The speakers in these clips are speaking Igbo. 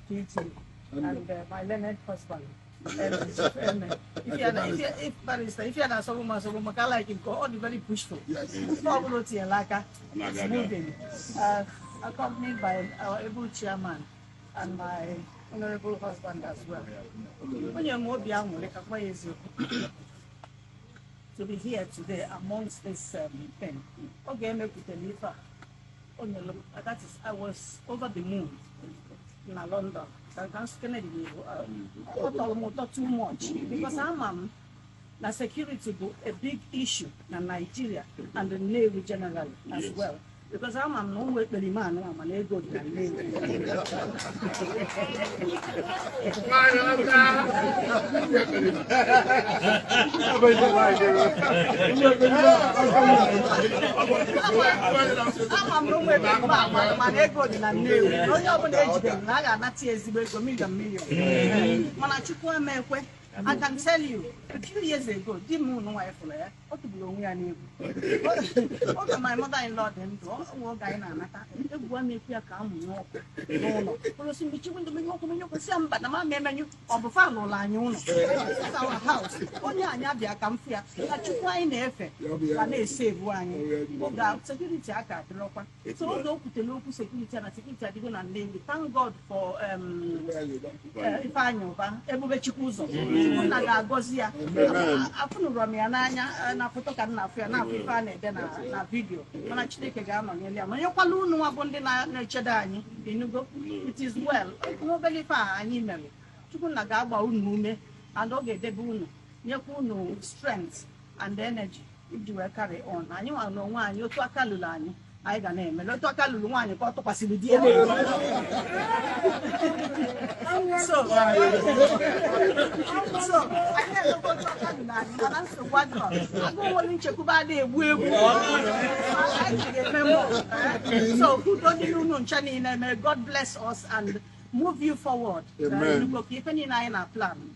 PT and my learned husband. If you're not so much, I like him, all the very pushful. It's moving. Accompanied by our able chairman and my honorable husband as well. When you're more young, to be here today amongst this thing. Okay, that is, I was over the moon in London. That's Kennedy. Not too much because I'm the security a big issue in Nigeria and the Navy generally as well. Because I'm no way the man, I'm an ego to the Navy. I'm no way my ego to the Navy. No, you're I can tell you, a few years ago, the moon wife there, what to blow me an What my mother-in-law then do, what guy and one if you come, no, between the milk, but the man you of a family line, that's our house. Only I come here, but you find effect, and they save one. Without security, I can't drop. So look to the local security and security, I didn't name. Thank God for if I know, everybody choose. Na gozia afunu romi ananya na foto ka na afia na afifa na ede na video mana Chineke ga amanyeli amanyekwala unu abonde na cheda anyi inugo it is well no believe anyi mere Chukwu na ga agba unu ume and oge edebe unu nyekwa unu strength and energy if you will carry on anyi wa no nwa anyi otu aka lulu anyi I ga na eme otu aka lulu nwa anyi ka otokwasiri di So I never go to what I go willing to go so who don't you know Chani, may God bless us and move you forward. Amen. Plan.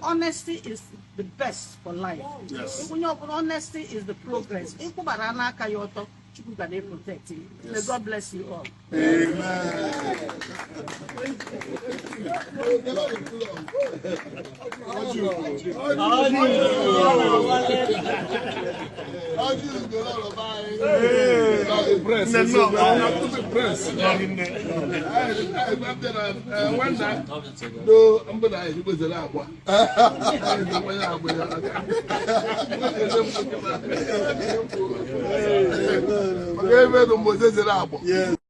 Honesty is the best for life. Yes. Honesty is the progress. Protect you. May God bless you all. Amen. Yes.